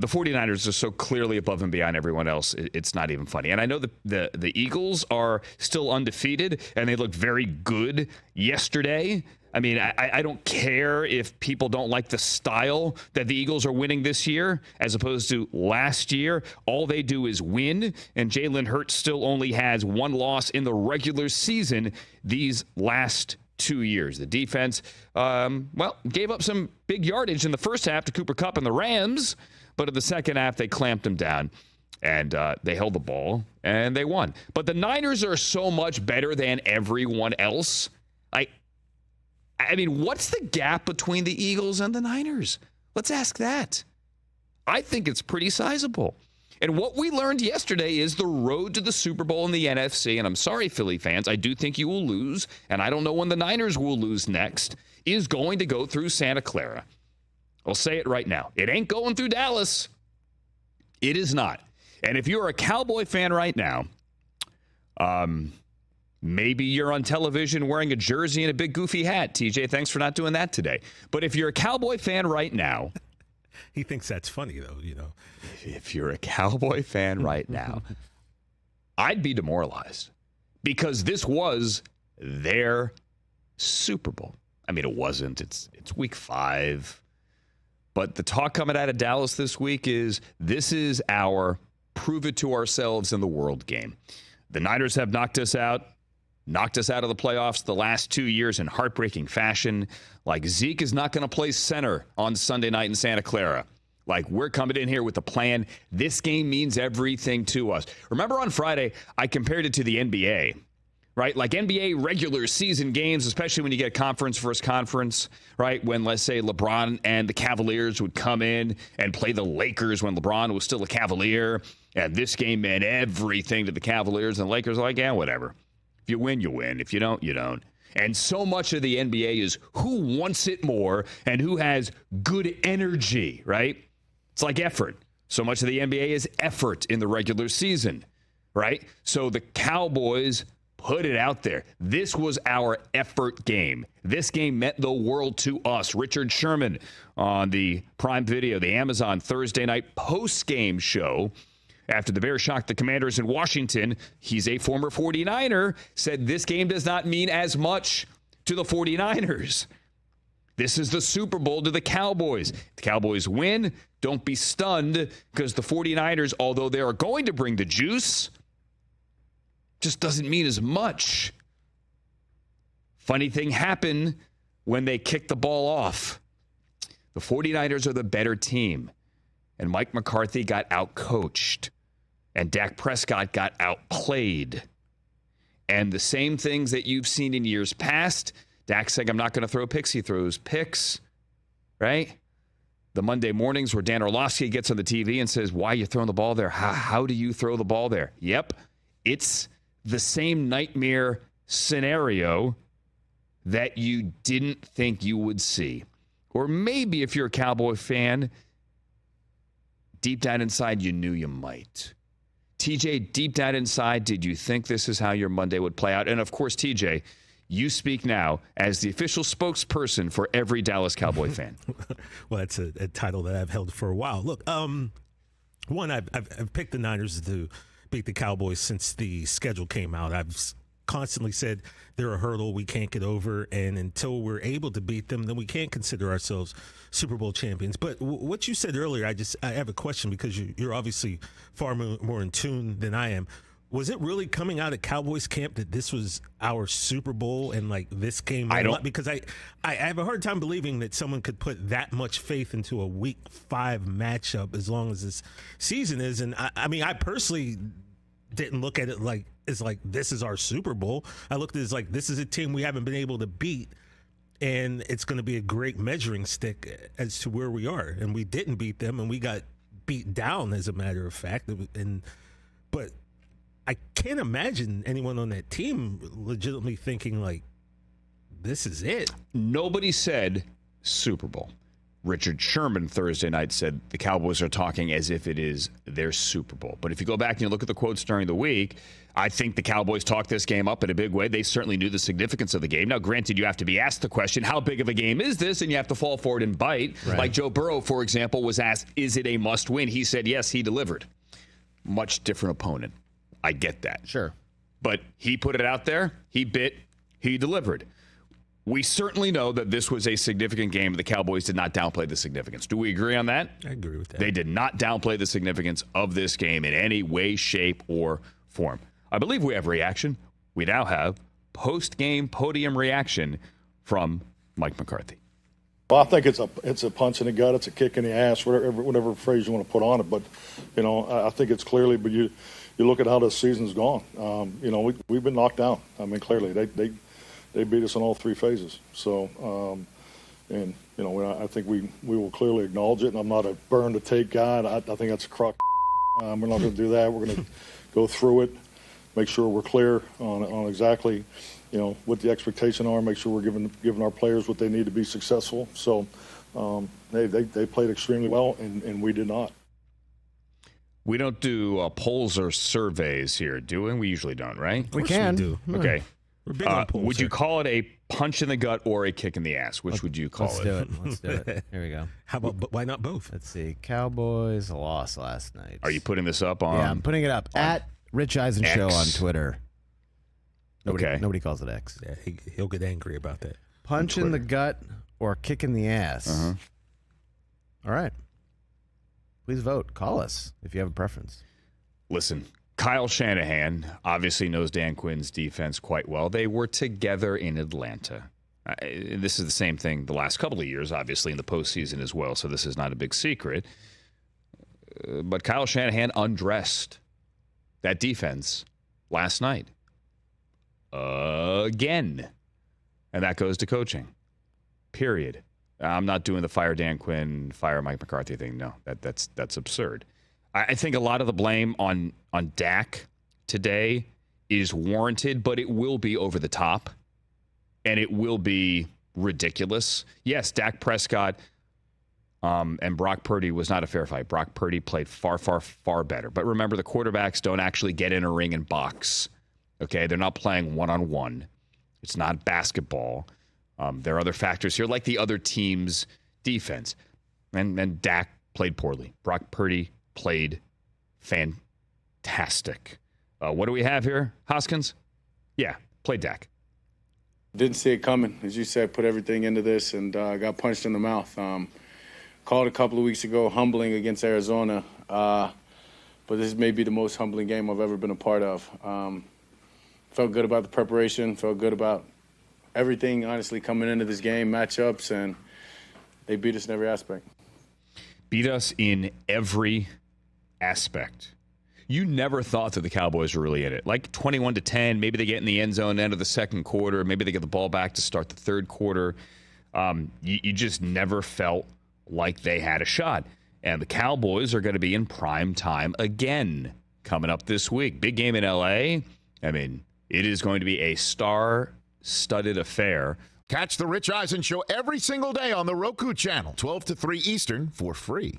the 49ers are so clearly above and beyond everyone else, it's not even funny. And I know the Eagles are still undefeated, and they looked very good yesterday. I mean, I don't care if people don't like the style that the Eagles are winning this year as opposed to last year. All they do is win, and Jalen Hurts still only has one loss in the regular season these last 2 years. The defense, gave up some big yardage in the first half to Cooper Kupp and the Rams, but in the second half, they clamped them down, and they held the ball, and they won. But the Niners are so much better than everyone else. I mean, what's the gap between the Eagles and the Niners? Let's ask that. I think it's pretty sizable. And what we learned yesterday is the road to the Super Bowl in the NFC, and I'm sorry, Philly fans, I do think you will lose, and I don't know when the Niners will lose next, is going to go through Santa Clara. I'll say it right now. It ain't going through Dallas. It is not. And if you're a Cowboy fan right now, maybe you're on television wearing a jersey and a big goofy hat. TJ, thanks for not doing that today. But if you're a Cowboy fan right now, he thinks that's funny, though, you know. If you're a Cowboy fan right now, I'd be demoralized because this was their Super Bowl. I mean, it wasn't. It's week 5. But the talk coming out of Dallas this week is this is our prove it to ourselves in the world game. The Niners have knocked us out of the playoffs the last 2 years in heartbreaking fashion. Like, Zeke is not going to play center on Sunday night in Santa Clara. Like, we're coming in here with a plan. This game means everything to us. Remember on Friday, I compared it to the NBA, right? Like NBA regular season games, especially when you get conference versus conference, right? When, let's say, LeBron and the Cavaliers would come in and play the Lakers when LeBron was still a Cavalier. And this game meant everything to the Cavaliers, and the Lakers are like, yeah, whatever. If you win, you win. If you don't, you don't. And so much of the NBA is who wants it more and who has good energy, right? It's like effort. So much of the NBA is effort in the regular season, right? So the Cowboys put it out there. This was our effort game. This game meant the world to us. Richard Sherman on the Prime Video, the Amazon Thursday night post-game show, after the Bears shocked the Commanders in Washington, he's a former 49er, said this game does not mean as much to the 49ers. This is the Super Bowl to the Cowboys. The Cowboys win. Don't be stunned because the 49ers, although they are going to bring the juice, just doesn't mean as much. Funny thing happened when they kicked the ball off. The 49ers are the better team, and Mike McCarthy got outcoached, and Dak Prescott got outplayed. And the same things that you've seen in years past, Dak saying, I'm not going to throw picks. He throws picks, right? The Monday mornings where Dan Orlovsky gets on the TV and says, why are you throwing the ball there? How do you throw the ball there? Yep, it's the same nightmare scenario that you didn't think you would see. Or maybe if you're a Cowboy fan, deep down inside, you knew you might. TJ, deep down inside, did you think this is how your Monday would play out? And of course, TJ, you speak now as the official spokesperson for every Dallas Cowboy fan. Well, that's a title that I've held for a while. Look, one, I've picked the Niners to beat the Cowboys since the schedule came out. I've constantly said they're a hurdle we can't get over, and until we're able to beat them, then we can't consider ourselves Super Bowl champions. But what you said earlier, I have a question because you're obviously far more in tune than I am. Was it really coming out of Cowboys camp that this was our Super Bowl and like this game? I don't, because I have a hard time believing that someone could put that much faith into a Week 5 matchup as long as this season is. And I mean, I personally didn't look at it like it's like this is our Super Bowl. I looked at it as like this is a team we haven't been able to beat, and it's going to be a great measuring stick as to where we are. And we didn't beat them, and we got beat down, as a matter of fact. But I can't imagine anyone on that team legitimately thinking like, this is it. Nobody said Super Bowl. Richard Sherman Thursday night said the Cowboys are talking as if it is their Super Bowl. But if you go back and you look at the quotes during the week, I think the Cowboys talked this game up in a big way. They certainly knew the significance of the game. Now, granted, you have to be asked the question, how big of a game is this? And you have to fall for it and bite. Right. Like Joe Burrow, for example, was asked, is it a must-win? He said, yes, he delivered. Much different opponent. I get that. Sure. But he put it out there. He bit. He delivered. We certainly know that this was a significant game. The Cowboys did not downplay the significance. Do we agree on that? I agree with that. They did not downplay the significance of this game in any way, shape, or form. I believe we have reaction. We now have post-game podium reaction from Mike McCarthy. Well, I think it's a punch in the gut. It's a kick in the ass, whatever phrase you want to put on it. But, I think it's clearly, but you look at how this season's gone. We've been knocked down. I mean, clearly, they beat us in all three phases. So, I think we will clearly acknowledge it. And I'm not a burn to take guy. I think that's a crock. We're not going to do that. We're going to go through it, make sure we're clear on exactly, what the expectation are. Make sure we're giving our players what they need to be successful. So, they played extremely well, and we did not. We don't do polls or surveys here, do we? We usually don't, right? We can. We do. Okay. We're big on polls. Would you call it a punch in the gut or a kick in the ass? Which would you call it? Let's do it. Here we go. How about, why not both? Let's see. Cowboys lost last night. Are you putting this up on? Yeah, I'm putting it up at Rich Eisen X. Show on Twitter. Nobody calls it X. Yeah, he'll get angry about that. Punch in the gut or kick in the ass. Uh-huh. All right. Please vote. Call us if you have a preference. Listen, Kyle Shanahan obviously knows Dan Quinn's defense quite well. They were together in Atlanta. This is the same thing the last couple of years, obviously, in the postseason as well, so this is not a big secret. But Kyle Shanahan undressed that defense last night. Again. And that goes to coaching. Period. I'm not doing the fire Dan Quinn, fire Mike McCarthy thing. No, that's absurd. I think a lot of the blame on Dak today is warranted, but it will be over the top, and it will be ridiculous. Yes, Dak Prescott and Brock Purdy was not a fair fight. Brock Purdy played far, far, far better. But remember, the quarterbacks don't actually get in a ring and box. Okay, they're not playing one-on-one. It's not basketball. There are other factors here, like the other team's defense. And Dak played poorly. Brock Purdy played fantastic. What do we have here, Hoskins? Yeah, played Dak. Didn't see it coming. As you said, put everything into this and got punched in the mouth. Called a couple of weeks ago humbling against Arizona. But this may be the most humbling game I've ever been a part of. Felt good about the preparation. Felt good about everything, honestly, coming into this game, matchups, and they beat us in every aspect. Beat us in every aspect. You never thought that the Cowboys were really in it. Like 21-10, maybe they get in the end zone end of the second quarter, maybe they get the ball back to start the third quarter. You just never felt like they had a shot. And the Cowboys are going to be in prime time again coming up this week. Big game in L.A. I mean, it is going to be a star-studded affair. Catch the Rich Eisen Show every single day on the Roku channel, 12 to 3 Eastern, for free.